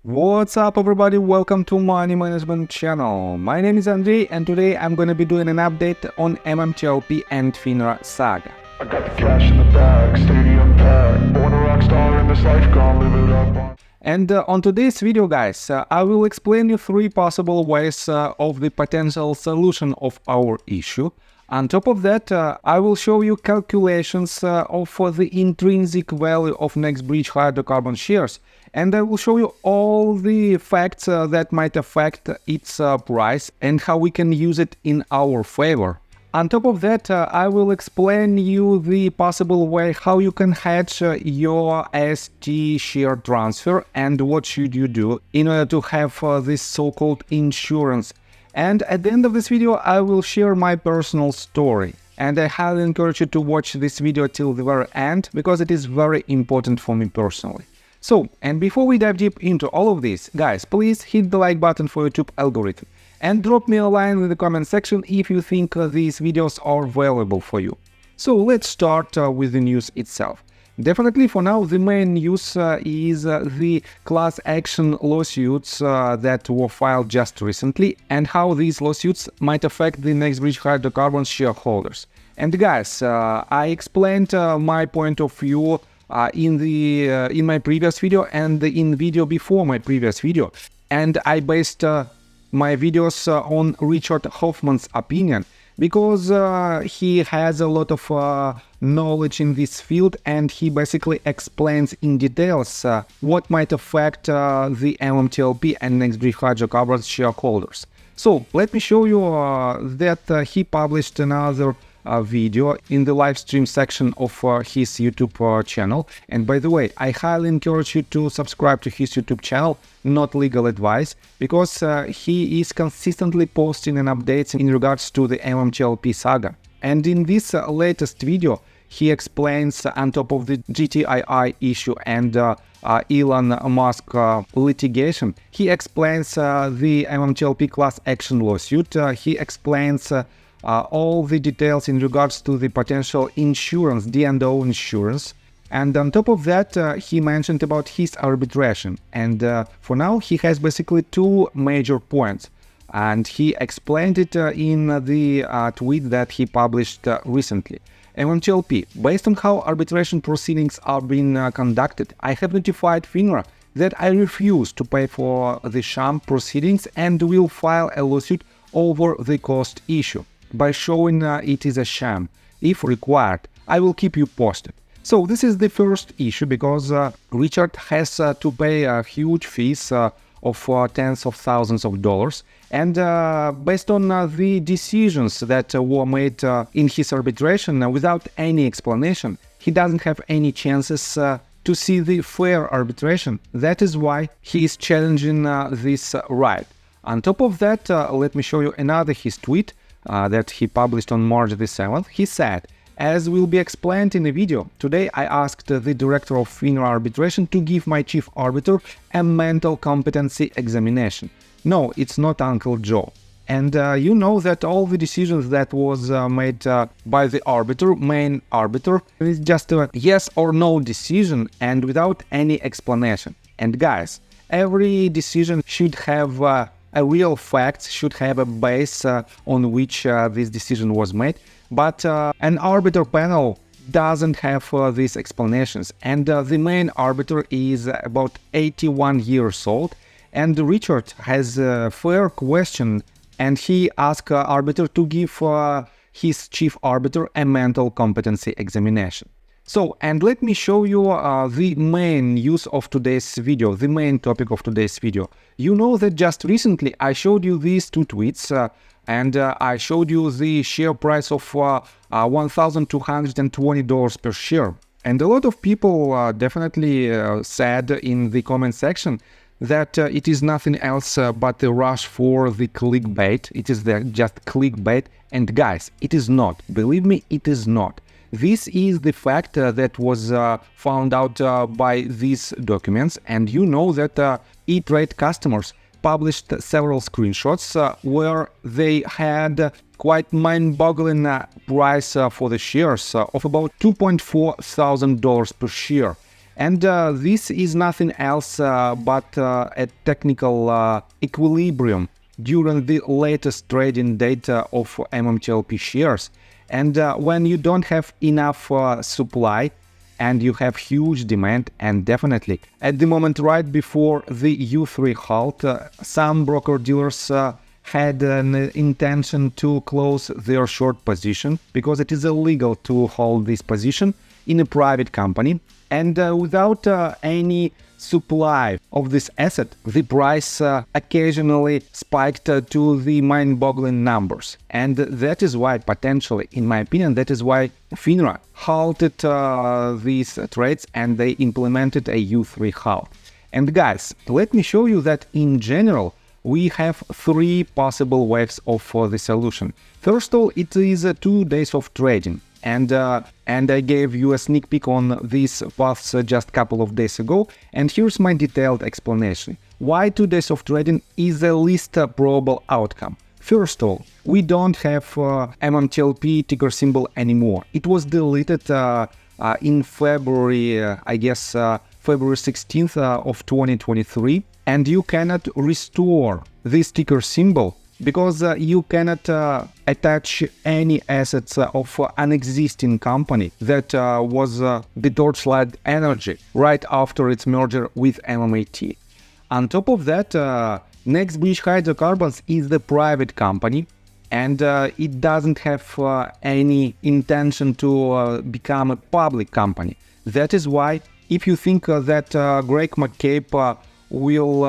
What's up everybody, welcome to Money Management channel. My name is Andrei and today I'm gonna be doing an update on MMTLP and FINRA saga. I got the cash in the bag, stadium packed, born a rock star in this life, gonna live it up. And on today's video guys, I will explain you three possible ways of the potential solution of our issue. On top of that, I will show you calculations of the intrinsic value of next bridge hydrocarbon shares, and I will show you all the facts that might affect its price and how we can use it in our favor. On top of that, I will explain you the possible way how you can hedge your ST share transfer and what should you do in order to have this so-called insurance. And at the end of this video, I will share my personal story. And I highly encourage you to watch this video till the very end, because it is very important for me personally. So, and before we dive deep into all of this, guys, please hit the like button for YouTube algorithm. And drop me a line in the comment section if you think these videos are valuable for you. So let's start with the news itself. Definitely for now the main news is the class action lawsuits that were filed just recently and how these lawsuits might affect the next bridge hydrocarbons shareholders. And guys, I explained my point of view in my previous video and in the video before my previous video, and I based my videos on Richard Hoffman's opinion, because he has a lot of knowledge in this field and he basically explains in details what might affect the MMTLP and next bridge hydrocarbons shareholders. So let me show you that he published another video in the live stream section of his YouTube channel. And by the way, I highly encourage you to subscribe to his YouTube channel, not legal advice, because he is consistently posting and updates in regards to the MMTLP saga. And in this latest video, he explains on top of the GTII issue and Elon Musk litigation, he explains the MMTLP class action lawsuit, he explains all the details in regards to the potential insurance, D&O insurance. And on top of that, he mentioned about his arbitration. And for now, he has basically two major points. And he explained it in the tweet that he published recently. MMTLP, based on how arbitration proceedings are being conducted, I have notified FINRA that I refuse to pay for the sham proceedings and will file a lawsuit over the cost issue by showing it is a sham. If required, I will keep you posted. So this is the first issue, because Richard has to pay huge fees of tens of thousands of dollars, and based on the decisions that were made in his arbitration without any explanation, he doesn't have any chances to see the fair arbitration. That is why he is challenging this right. On top of that, let me show you another his tweet that he published on March the 7th. He said, as will be explained in the video, today I asked the director of FINRA arbitration to give my chief arbiter a mental competency examination. No, it's not Uncle Joe. And you know that all the decisions that was made by the arbiter, main arbiter, is just a yes or no decision and without any explanation. And guys, every decision should have a real fact, should have a base on which this decision was made, but an arbiter panel doesn't have these explanations, and the main arbiter is about 81 years old, and Richard has a fair question, and he asked arbiter to give his chief arbiter a mental competency examination. So, and let me show you the main use of today's video, the main topic of today's video. You know that just recently I showed you these two tweets and I showed you the share price of $1,220 per share. And a lot of people definitely said in the comment section that it is nothing else but a rush for the clickbait. It is just clickbait. And guys, it is not. Believe me, it is not. This is the fact that was found out by these documents, and you know that E-Trade customers published several screenshots where they had quite mind-boggling price for the shares of about $2,400 per share. And this is nothing else but a technical equilibrium during the latest trading data of MMTLP shares. And when you don't have enough supply and you have huge demand, and definitely at the moment right before the U3 halt, some broker-dealers had an intention to close their short position because it is illegal to hold this position in a private company. And without any supply of this asset, the price occasionally spiked to the mind-boggling numbers. And that is why, potentially, in my opinion, that is why FINRA halted these trades and they implemented a U3 halt. And guys, let me show you that in general, we have three possible waves of the solution. First of all, it is 2 days of trading. And I gave you a sneak peek on these paths just a couple of days ago. And here's my detailed explanation. Why 2 days of trading is the least probable outcome. First of all, we don't have MMTLP ticker symbol anymore. It was deleted in February, I guess February 16th of 2023. And you cannot restore this ticker symbol because you cannot attach any assets of an existing company that was the Torchlight Energy right after its merger with MMAT. On top of that, NextBridge Hydrocarbons is the private company and it doesn't have any intention to become a public company. That is why if you think that Greg McCabe will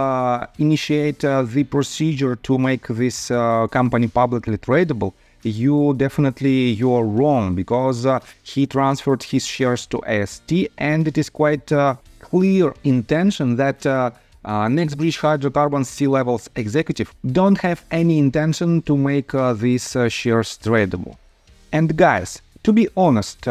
initiate the procedure to make this company publicly tradable, you are wrong, because he transferred his shares to AST, and it is quite clear intention that NextBridge Hydrocarbons C-levels executive don't have any intention to make these shares tradable. And guys, to be honest,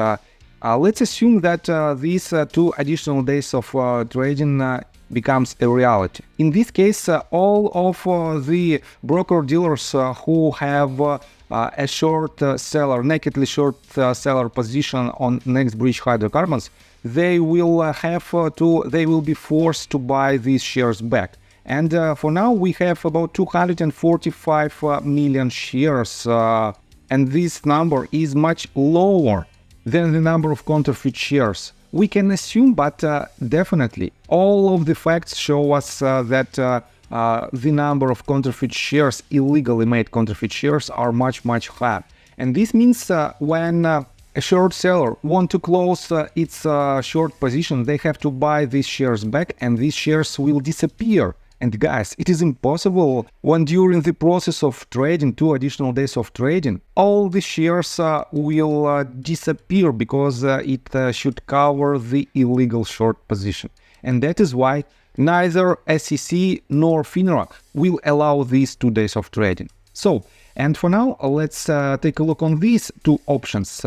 let's assume that these 2 additional days of trading becomes a reality. In this case, all of the broker-dealers who have a short seller, nakedly short seller position on NextBridge Hydrocarbons, they will be forced to buy these shares back. And for now, we have about 245 million shares, and this number is much lower than the number of counterfeit shares. We can assume, but definitely all of the facts show us that the number of counterfeit shares, illegally made counterfeit shares, are much higher. And this means when a short seller wants to close its short position, they have to buy these shares back, and these shares will disappear. And guys, it is impossible when during the process of trading, 2 additional days of trading, all the shares will disappear because it should cover the illegal short position. And that is why neither SEC nor FINRA will allow these 2 days of trading. So, and for now, let's take a look on these 2 options.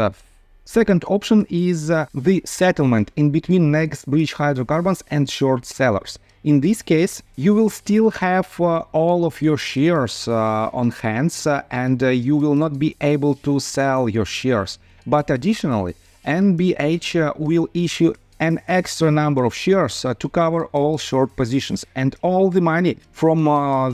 Second option is the settlement in between NextBridge Hydrocarbons and short sellers. In this case, you will still have all of your shares on hands and you will not be able to sell your shares. But additionally, NBH will issue an extra number of shares to cover all short positions, and all the money from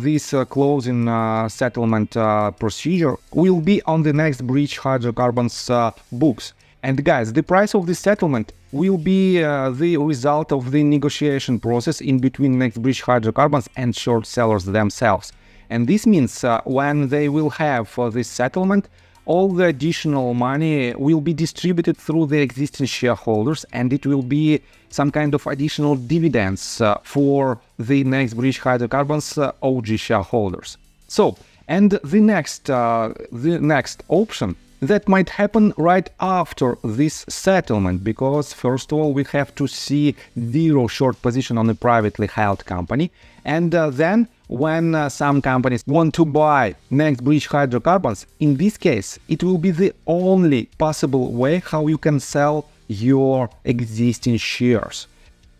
this closing settlement procedure will be on the NextBridge Hydrocarbons books. And guys, the price of the settlement will be the result of the negotiation process in between NextBridge Hydrocarbons and short sellers themselves. And this means when they will have this settlement, all the additional money will be distributed through the existing shareholders, and it will be some kind of additional dividends for the NextBridge Hydrocarbons OG shareholders. So, and the next option that might happen right after this settlement, because first of all we have to see 0 short position on a privately held company, and then when some companies want to buy NextBridge Hydrocarbons, in this case it will be the only possible way how you can sell your existing shares.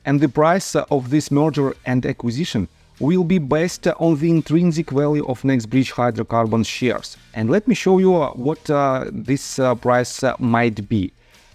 And the price of this merger and acquisition will be based on the intrinsic value of NextBridge Hydrocarbons shares. And let me show you what this price might be.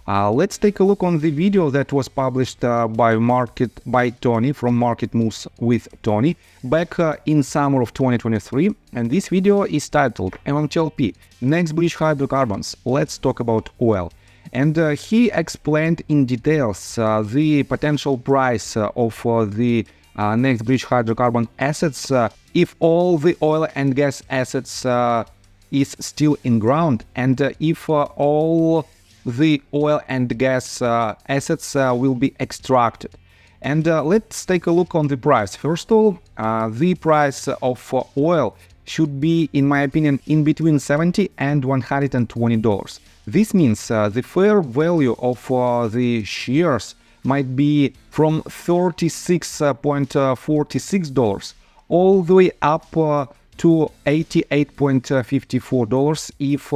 Let's take a look on the video that was published by Tony from Market Moves with Tony back in summer of 2023, and this video is titled MMTLP, Next Bullish Hydrocarbons. Let's talk about oil. And he explained in details the potential price of the next bullish hydrocarbon assets if all the oil and gas assets is still in ground, and if all the oil and gas assets will be extracted. And let's take a look on the price. First of all, the price of oil should be, in my opinion, in between $70 and $120. This means the fair value of the shares might be from $36.46 all the way up to $88.54 if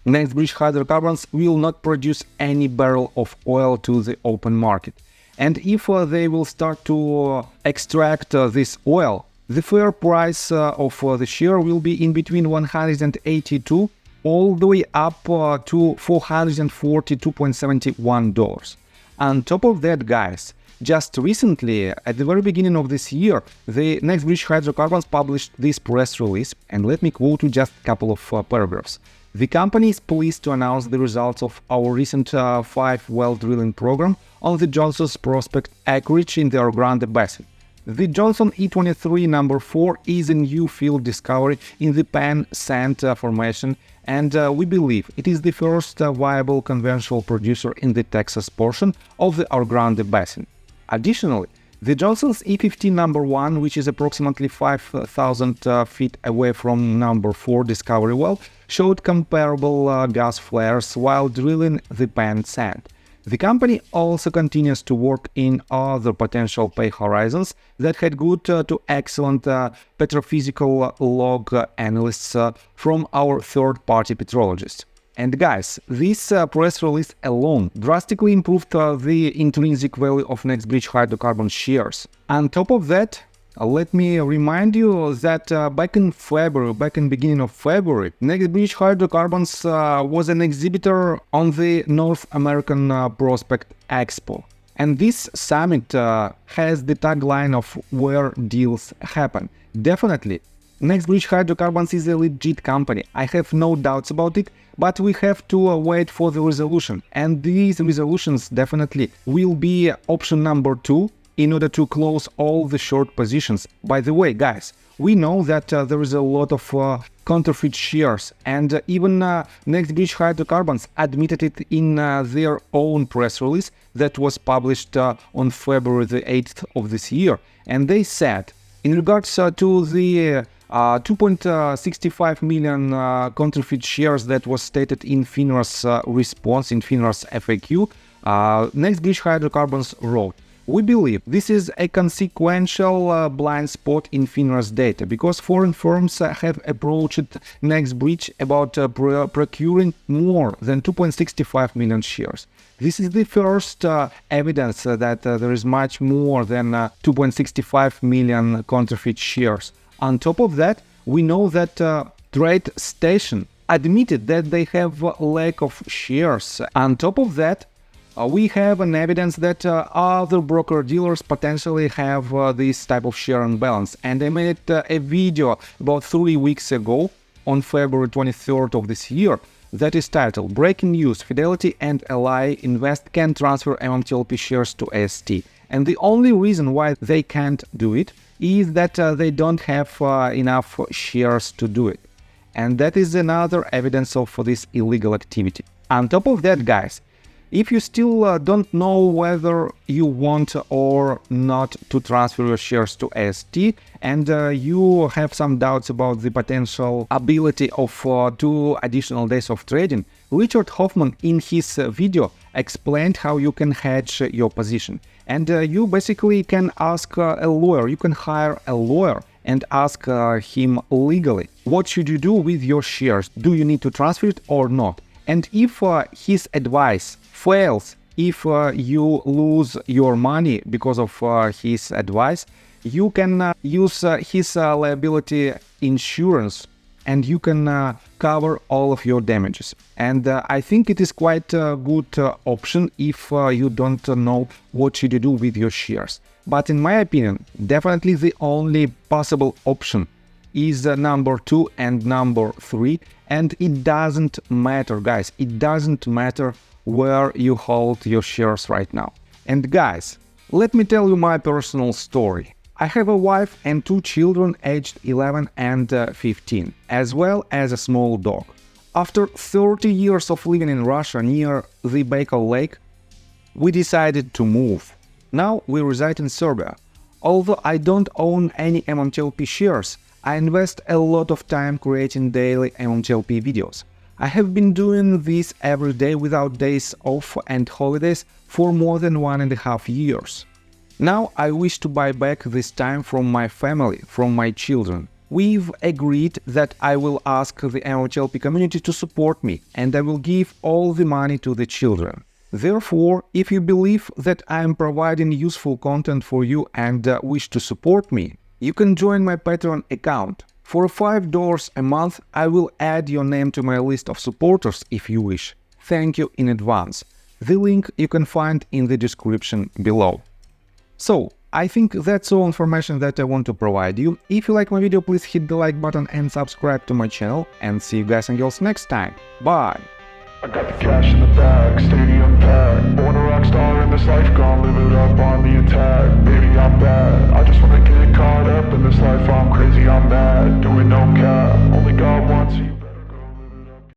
next bullish hydrocarbons will not produce any barrel of oil to the open market. And if they will start to extract this oil, the fair price of the share will be in between $182 all the way up to $442.71. On top of that, guys, just recently, at the very beginning of this year, the Next Bullish Hydrocarbons published this press release, and let me quote you just a couple of paragraphs. The company is pleased to announce the results of our recent 5-well drilling program on the Johnson's prospect acreage in the Orogrande Basin. The Johnson E23 number 4 is a new field discovery in the Pan Sand Formation, and we believe it is the first viable conventional producer in the Texas portion of the Orogrande Basin. Additionally, the Johnson's E15 number 1, which is approximately 5,000 feet away from number 4 discovery well, showed comparable gas flares while drilling the Pan Sand. The company also continues to work in other potential pay horizons that had good to excellent petrophysical log analysts from our third-party petrologists. And guys, this press release alone drastically improved the intrinsic value of next bullish hydrocarbon shares. On top of that, let me remind you that back in beginning of February, Next Bullish Hydrocarbons was an exhibitor on the North American Prospect Expo. And this summit has the tagline of where deals happen. Definitely, Next Bullish Hydrocarbons is a legit company, I have no doubts about it, but we have to wait for the resolution. And these resolutions definitely will be option number 2 in order to close all the short positions. By the way, guys, we know that there is a lot of counterfeit shares, and even Next Bullish Hydrocarbons admitted it in their own press release that was published on February the 8th of this year. And they said, in regards to the 2.65 million counterfeit shares that was stated in FINRA's response, in FINRA's FAQ, Next Bullish Hydrocarbons wrote, "We believe this is a consequential blind spot in FINRA's data because foreign firms have approached Next Bullish about procuring more than 2.65 million shares. This is the first evidence that there is much more than 2.65 million counterfeit shares. On top of that, we know that TradeStation admitted that they have a lack of shares. On top of that, we have an evidence that other broker-dealers potentially have this type of share imbalance. And I made a video about 3 weeks ago, on February 23rd of this year, that is titled "Breaking News, Fidelity and Ally Invest can transfer MMTLP shares to AST." And the only reason why they can't do it is that they don't have enough shares to do it. And that is another evidence of this illegal activity. On top of that, guys, if you still don't know whether you want or not to transfer your shares to AST, and you have some doubts about the potential ability of 2 additional days of trading, Richard Hoffman in his video explained how you can hedge your position. And you basically can ask a lawyer, you can hire a lawyer and ask him legally, what should you do with your shares? Do you need to transfer it or not? And if his advice fails, if you lose your money because of his advice, you can use his liability insurance and you can cover all of your damages. And I think it is quite a good option if you don't know what should you do with your shares. But in my opinion, definitely the only possible option is number 2 and number 3, and it doesn't matter, guys, it doesn't matter where you hold your shares right now. And guys, let me tell you my personal story. I have a wife and 2 children aged 11 and 15, as well as a small dog. After 30 years of living in Russia near the Baikal Lake, we decided to move. Now we reside in Serbia. Although I don't own any MMTLP shares, I invest a lot of time creating daily MMTLP videos. I have been doing this every day without days off and holidays for more than 1.5 years. Now I wish to buy back this time from my family, from my children. We've agreed that I will ask the MMTLP community to support me, and I will give all the money to the children. Therefore, if you believe that I am providing useful content for you and wish to support me, you can join my Patreon account. For $5 a month, I will add your name to my list of supporters if you wish. Thank you in advance. The link you can find in the description below. So, I think that's all information that I want to provide you. If you like my video, please hit the like button and subscribe to my channel, and see you guys and girls next time. Bye! I got the cash in the bag, stadium packed. Born a rock star in this life, gone live it up.